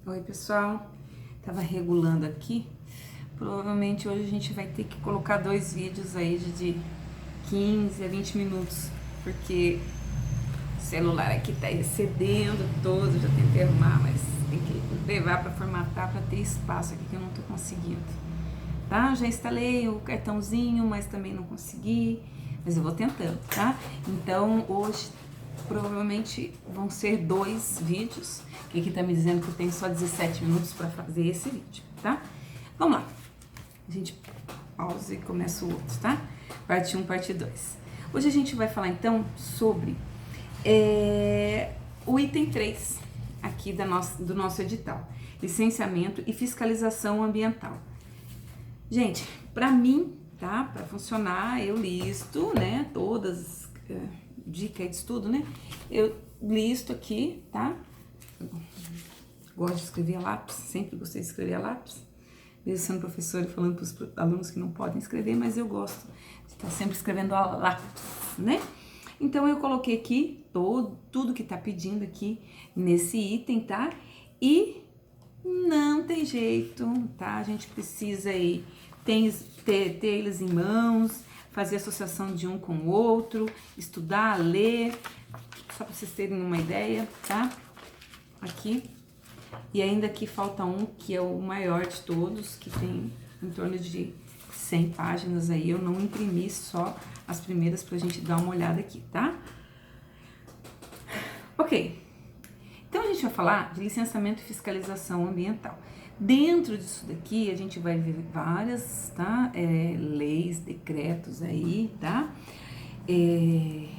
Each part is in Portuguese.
Oi, pessoal. Tava regulando aqui. Provavelmente hoje a gente vai ter que colocar 2 vídeos aí de 15 a 20 minutos, porque o celular aqui tá excedendo todo. Já tentei arrumar, mas tem que levar para formatar para ter espaço aqui que eu não tô conseguindo. Tá? Já instalei o cartãozinho, mas também não consegui. Mas eu vou tentando, tá? Então hoje provavelmente vão ser 2 vídeos, que aqui tá me dizendo que eu tenho só 17 minutos para fazer esse vídeo, tá? Vamos lá. A gente pausa e começa o outro, tá? Parte 1, parte 2. Hoje a gente vai falar então sobre o item 3 aqui do nosso edital, licenciamento e fiscalização ambiental. Gente, para mim, tá? Para funcionar, eu listo, né? Todas dicas de estudo, né? Eu listo aqui, tá? Gosto de escrever a lápis, sempre gostei de escrever a lápis. Mesmo sendo professora e falando para os alunos que não podem escrever, mas eu gosto de estar sempre escrevendo a lápis, né? Então eu coloquei aqui tudo que tá pedindo aqui nesse item, tá? E não tem jeito, tá? A gente precisa aí ter eles em mãos, fazer associação de um com o outro, estudar, ler, só para vocês terem uma ideia, tá? Aqui. E ainda aqui falta um que é o maior de todos, que tem em torno de 100 páginas aí. Eu não imprimi, só as primeiras pra gente dar uma olhada aqui, tá? Ok. Então a gente vai falar de licenciamento e fiscalização ambiental. Dentro disso daqui a gente vai ver várias, tá? Leis, decretos aí, tá? Ele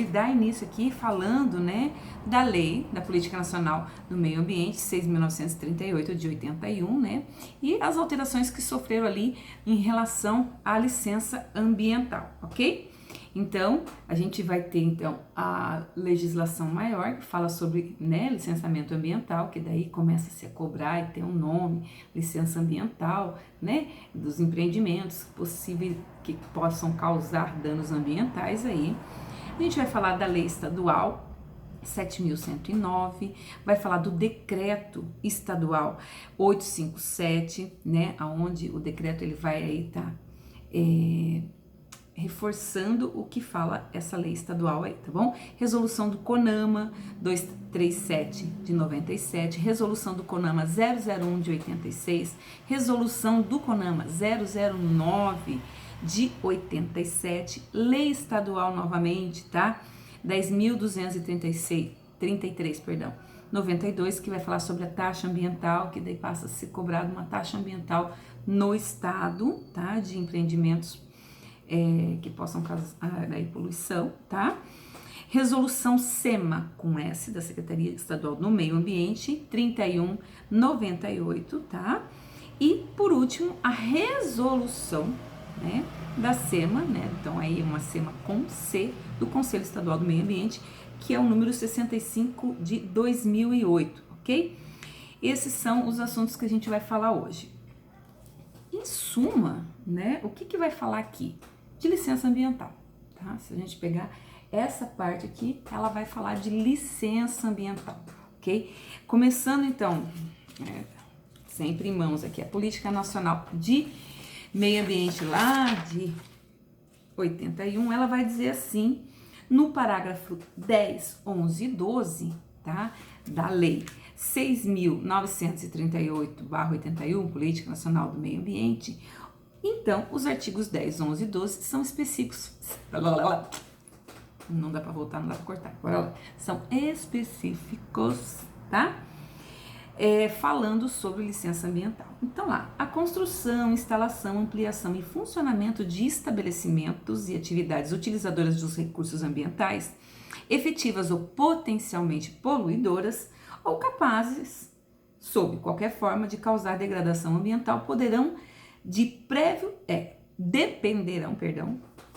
dá início aqui falando, né, da lei da Política Nacional do Meio Ambiente, 6.938 de 81, né, e as alterações que sofreram ali em relação à licença ambiental, ok? Então, a gente vai ter, então, a legislação maior, que fala sobre, né, licenciamento ambiental, que daí começa a se cobrar e tem um nome, licença ambiental, né, dos empreendimentos possíveis que possam causar danos ambientais aí. A gente vai falar da lei estadual 7.109, vai falar do decreto estadual 857, né, aonde o decreto ele vai aí tá reforçando o que fala essa lei estadual aí, tá bom? Resolução do CONAMA 237 de 97, resolução do CONAMA 001 de 86, resolução do CONAMA 009 de 87, lei estadual novamente, tá? 10.233, perdão, 92, que vai falar sobre a taxa ambiental, que daí passa a ser cobrada uma taxa ambiental no estado, tá? De empreendimentos que possam causar aí poluição, tá? Resolução SEMA, com S, da Secretaria Estadual do Meio Ambiente, 3198, tá? E, por último, a resolução, né, da SEMA, né? Então, aí uma SEMA com C, do Conselho Estadual do Meio Ambiente, que é o número 65 de 2008, ok? Esses são os assuntos que a gente vai falar hoje. Em suma, né, o que vai falar aqui? De licença ambiental, tá? Se a gente pegar essa parte aqui, ela vai falar de licença ambiental, ok? Começando então, sempre em mãos aqui, a Política Nacional de Meio Ambiente lá de 81, ela vai dizer assim, no parágrafo 10, 11 e 12, tá? Da lei 6.938/81, Política Nacional do Meio Ambiente. Então, os artigos 10, 11 e 12 são específicos. Não dá para voltar, não dá para cortar. Bora lá. São específicos, tá? Falando sobre licença ambiental. Então, lá, a construção, instalação, ampliação e funcionamento de estabelecimentos e atividades utilizadoras dos recursos ambientais, efetivas ou potencialmente poluidoras, ou capazes, sob qualquer forma, de causar degradação ambiental, dependerão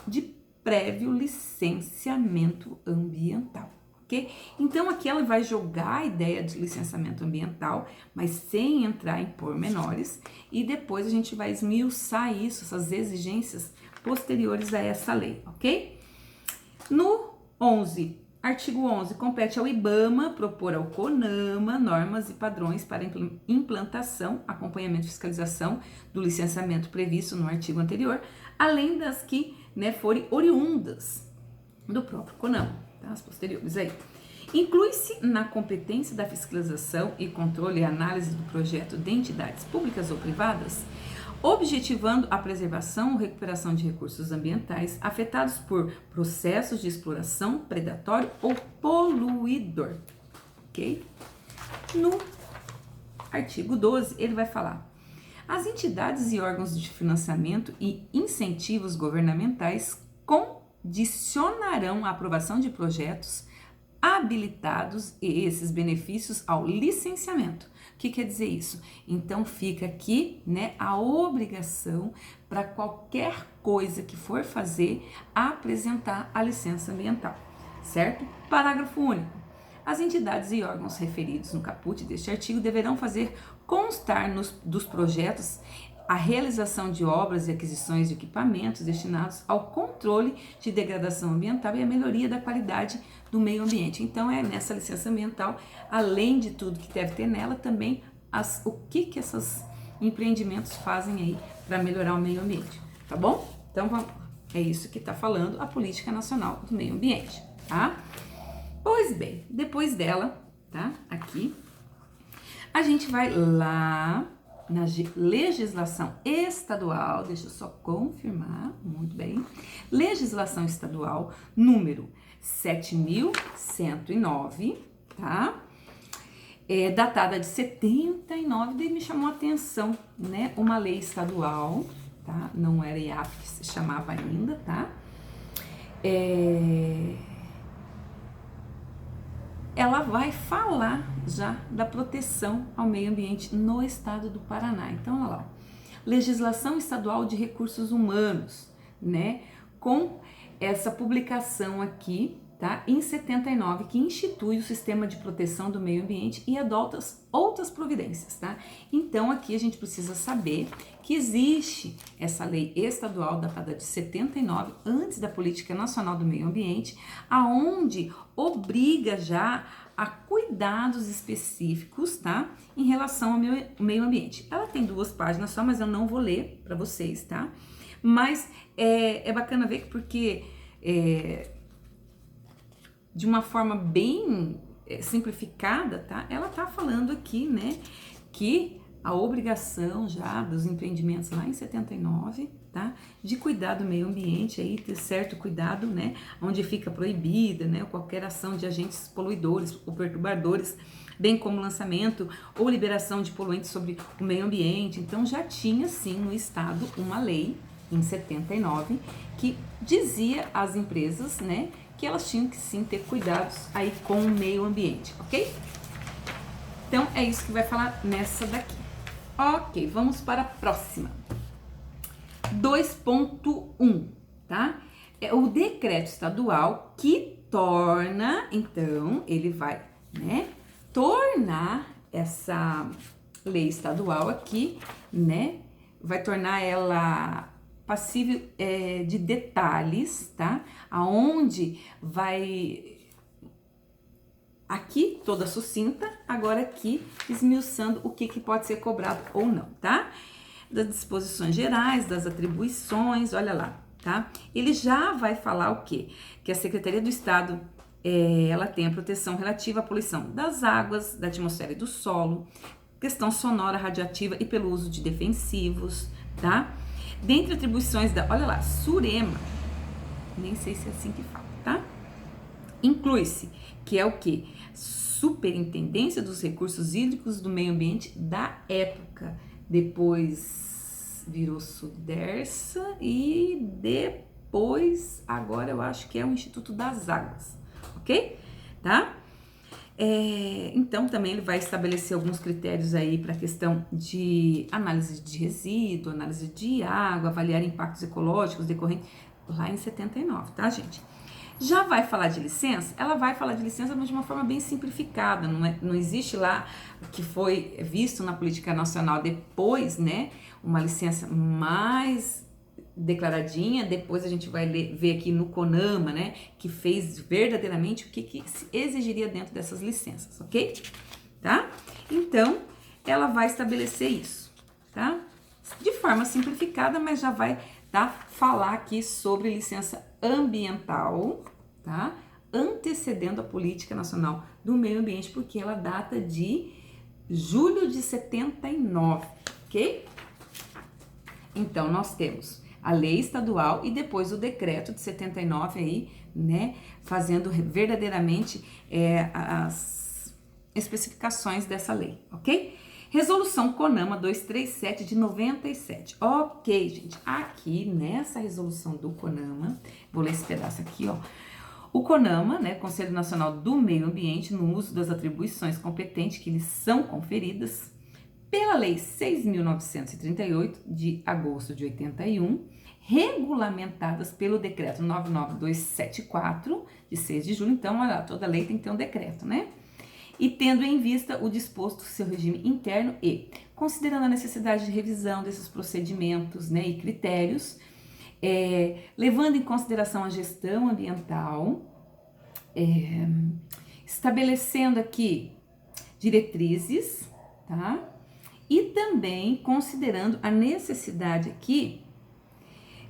de prévio licenciamento ambiental, ok? Então aqui ela vai jogar a ideia de licenciamento ambiental, mas sem entrar em pormenores, e depois a gente vai esmiuçar isso, essas exigências posteriores a essa lei, ok? No 11 Artigo 11. Compete ao IBAMA propor ao CONAMA normas e padrões para implantação, acompanhamento e fiscalização do licenciamento previsto no artigo anterior, além das que, né, forem oriundas do próprio CONAMA, tá? As posteriores aí. Inclui-se na competência da fiscalização e controle e análise do projeto de entidades públicas ou privadas, objetivando a preservação ou recuperação de recursos ambientais afetados por processos de exploração, predatório ou poluidor, ok? No artigo 12, ele vai falar: as entidades e órgãos de financiamento e incentivos governamentais condicionarão a aprovação de projetos habilitados e esses benefícios ao licenciamento. O que quer dizer isso? Então fica aqui, né, a obrigação para qualquer coisa que for fazer apresentar a licença ambiental, certo? Parágrafo único. As entidades e órgãos referidos no caput deste artigo deverão fazer constar dos projetos a realização de obras e aquisições de equipamentos destinados ao controle de degradação ambiental e a melhoria da qualidade do meio ambiente. Então é nessa licença ambiental, além de tudo que deve ter nela, também o que esses empreendimentos fazem aí para melhorar o meio ambiente, tá bom? Então vamos, é isso que está falando a Política Nacional do Meio Ambiente, tá? Pois bem, depois dela, tá? Aqui, a gente vai lá na legislação estadual, deixa eu só confirmar, muito bem, legislação estadual número 7.109, tá? Datada de 79, daí me chamou a atenção, né? Uma lei estadual, tá? Não era IAP que se chamava ainda, tá? Ela vai falar já da proteção ao meio ambiente no estado do Paraná. Então, olha lá, legislação estadual de recursos humanos, né? Com essa publicação aqui, tá? Em 79, que institui o sistema de proteção do meio ambiente e adota outras providências, tá? Então, aqui a gente precisa saber que existe essa lei estadual datada de 79, antes da Política Nacional do Meio Ambiente, aonde obriga já a cuidados específicos, tá? Em relação ao meio ambiente. Ela tem 2 páginas só, mas eu não vou ler para vocês, tá? Mas é bacana ver que porque de uma forma bem simplificada, tá? Ela tá falando aqui, né, que a obrigação já dos empreendimentos lá em 79, tá? De cuidar do meio ambiente, aí ter certo cuidado, né? Onde fica proibida, né? Qualquer ação de agentes poluidores ou perturbadores, bem como lançamento ou liberação de poluentes sobre o meio ambiente. Então já tinha sim no estado uma lei em 79 que dizia às empresas, né, que elas tinham que sim ter cuidados aí com o meio ambiente, ok? Então é isso que vai falar nessa daqui. Ok, vamos para a próxima. 2.1, tá? É o decreto estadual que torna, então, ele vai, né, tornar essa lei estadual aqui, né, vai tornar ela passível de detalhes, tá? Aonde vai aqui toda sucinta, agora aqui esmiuçando o que pode ser cobrado ou não, tá? Das disposições gerais, das atribuições, olha lá, tá? Ele já vai falar o quê? Que a Secretaria do Estado, ela tem a proteção relativa à poluição das águas, da atmosfera e do solo, questão sonora, radioativa e pelo uso de defensivos, tá? Dentre atribuições da, olha lá, Surema, nem sei se é assim que fala, tá? Inclui-se, que é o quê? Superintendência dos Recursos Hídricos do Meio Ambiente da época. Depois virou Sudersa e depois, agora eu acho que é o Instituto das Águas, ok? Tá? Então também ele vai estabelecer alguns critérios aí para a questão de análise de resíduo, análise de água, avaliar impactos ecológicos decorrentes lá em 79, tá, gente? Já vai falar de licença? Ela vai falar de licença, mas de uma forma bem simplificada, não existe lá o que foi visto na política nacional depois, né, uma licença mais declaradinha, depois a gente vai ver aqui no CONAMA, né, que fez verdadeiramente o que se exigiria dentro dessas licenças, ok? Tá? Então, ela vai estabelecer isso, tá? De forma simplificada, mas já vai, tá, falar aqui sobre licença ambiental, tá? Antecedendo a Política Nacional do Meio Ambiente, porque ela data de julho de 79, ok? Então, nós temos a lei estadual e depois o decreto de 79 aí, né, fazendo verdadeiramente as especificações dessa lei, ok? Resolução CONAMA 237 de 97. Ok, gente, aqui nessa resolução do CONAMA, vou ler esse pedaço aqui, ó. O CONAMA, né, Conselho Nacional do Meio Ambiente, no uso das atribuições competentes que lhes são conferidas pela Lei 6.938, de agosto de 81, regulamentadas pelo Decreto 99274, de 6 de julho, então, olha, toda lei tem que ter um decreto, né? E tendo em vista o disposto seu regime interno e, considerando a necessidade de revisão desses procedimentos, né, e critérios, levando em consideração a gestão ambiental, estabelecendo aqui diretrizes, tá? E também considerando a necessidade aqui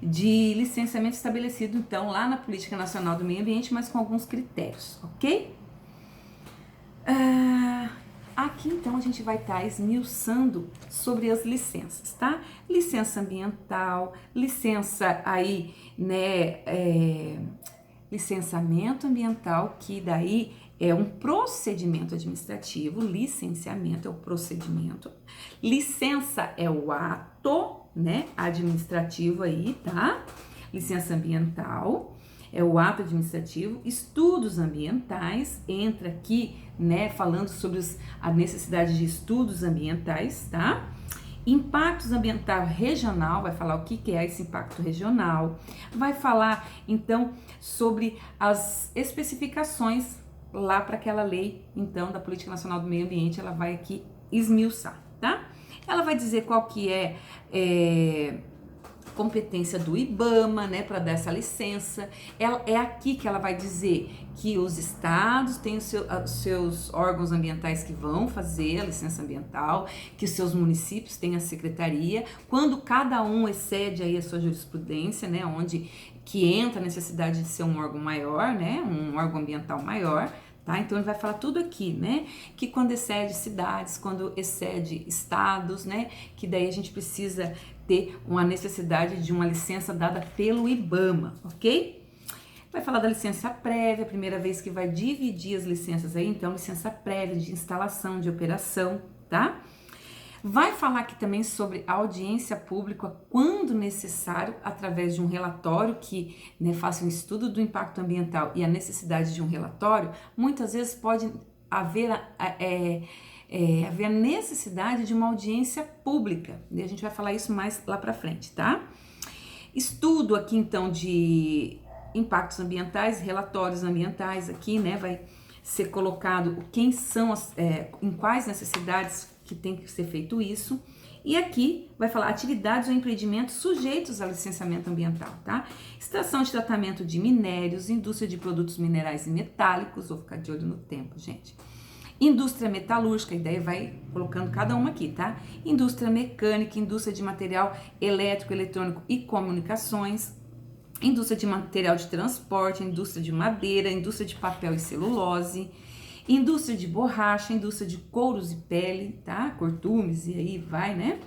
de licenciamento estabelecido, então, lá na Política Nacional do Meio Ambiente, mas com alguns critérios, ok? Aqui, então, a gente vai estar esmiuçando sobre as licenças, tá? Licença ambiental, licença aí, né, licenciamento ambiental, que daí é um procedimento administrativo, licenciamento é o procedimento, licença é o ato, né, administrativo aí, tá? Licença ambiental é o ato administrativo, estudos ambientais, entra aqui, né, falando sobre a necessidade de estudos ambientais, tá? Impactos ambiental regional, vai falar o que é esse impacto regional, vai falar, então, sobre as especificações lá para aquela lei, então, da Política Nacional do Meio Ambiente, ela vai aqui esmiuçar, tá? Ela vai dizer qual que é competência do IBAMA, né, para dar essa licença. É aqui que ela vai dizer que os estados têm os seus órgãos ambientais que vão fazer a licença ambiental, que os seus municípios têm a secretaria, quando cada um excede aí a sua jurisprudência, né, onde que entra a necessidade de ser um órgão maior, né, um órgão ambiental maior, tá? Então ele vai falar tudo aqui, né? Que quando excede cidades, quando excede estados, né? Que daí a gente precisa ter uma necessidade de uma licença dada pelo IBAMA, ok? Vai falar da licença prévia, a primeira vez que vai dividir as licenças aí, então licença prévia de instalação, de operação, tá? Vai falar aqui também sobre a audiência pública, quando necessário, através de um relatório que, né, faça um estudo do impacto ambiental e a necessidade de um relatório, muitas vezes pode haver a necessidade de uma audiência pública. E a gente vai falar isso mais lá para frente, tá? Estudo aqui, então, de impactos ambientais, relatórios ambientais aqui, né, vai ser colocado quem são em quais necessidades que tem que ser feito isso. E aqui vai falar atividades ou empreendimentos sujeitos a licenciamento ambiental, tá? Extração de tratamento de minérios, indústria de produtos minerais e metálicos, vou ficar de olho no tempo, gente. Indústria metalúrgica, a ideia vai colocando cada uma aqui, tá? Indústria mecânica, indústria de material elétrico, eletrônico e comunicações, indústria de material de transporte, indústria de madeira, indústria de papel e celulose, indústria de borracha, indústria de couros e pele, tá? Cortumes e aí vai, né?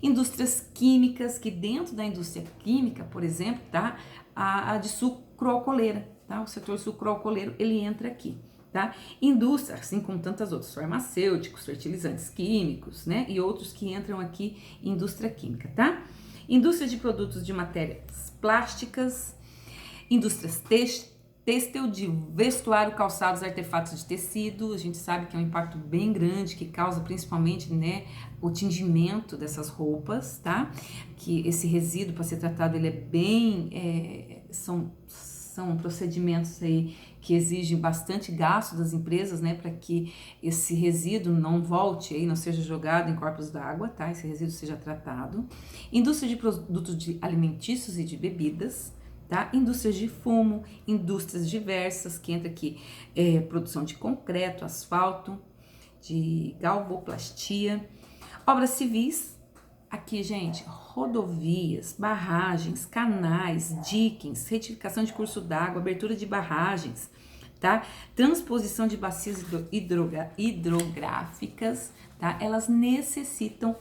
Indústrias químicas, que dentro da indústria química, por exemplo, tá? A de sucroalcooleira, tá? O setor sucroalcooleiro, ele entra aqui, tá? Indústria, assim como tantas outras, farmacêuticos, fertilizantes químicos, né? E outros que entram aqui em indústria química, tá? Indústria de produtos de matérias plásticas, indústrias têxtil, de vestuário, calçados, artefatos de tecido. A gente sabe que é um impacto bem grande, que causa principalmente, né, o tingimento dessas roupas, tá? Que esse resíduo, para ser tratado, ele é bem... são procedimentos aí que exige bastante gasto das empresas, né, para que esse resíduo não volte aí, não seja jogado em corpos d'água, tá? Esse resíduo seja tratado. Indústria de produtos alimentícios e de bebidas, tá? Indústrias de fumo, indústrias diversas, que entra aqui produção de concreto, asfalto, de galvoplastia, obras civis. Aqui, gente, rodovias, barragens, canais, diques, retificação de curso d'água, abertura de barragens, tá? Transposição de bacias hidrográficas, tá? Elas necessitam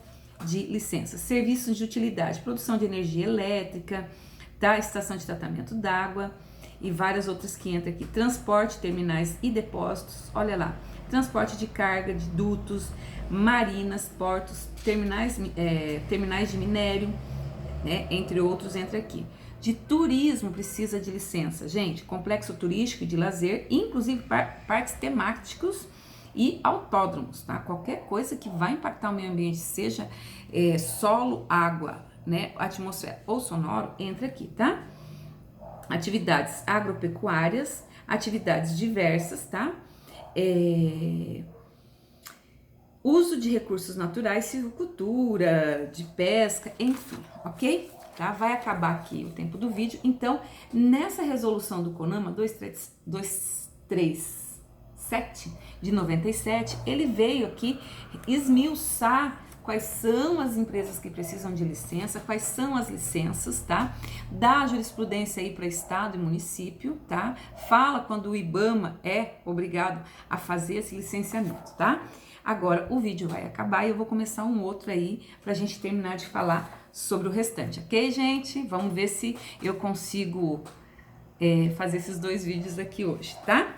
de licenças. Serviços de utilidade, produção de energia elétrica, tá? Estação de tratamento d'água e várias outras que entram aqui. Transporte, terminais e depósitos, olha lá. Transporte de carga, de dutos, marinas, portos, terminais de minério, né, entre outros, entra aqui. De turismo precisa de licença, gente, complexo turístico de lazer, inclusive parques temáticos e autódromos, tá? Qualquer coisa que vai impactar o meio ambiente, seja solo, água, né, atmosfera ou sonoro, entra aqui, tá? Atividades agropecuárias, atividades diversas, tá? Uso de recursos naturais, silvicultura, de pesca, enfim, ok? Tá? Vai acabar aqui o tempo do vídeo. Então, nessa resolução do CONAMA 237 de 97, ele veio aqui esmiuçar quais são as empresas que precisam de licença, quais são as licenças, tá? Dá jurisprudência aí para estado e município, tá? Fala quando o IBAMA é obrigado a fazer esse licenciamento, tá? Agora o vídeo vai acabar e eu vou começar um outro aí pra gente terminar de falar sobre o restante, ok, gente? Vamos ver se eu consigo fazer esses 2 vídeos aqui hoje, tá?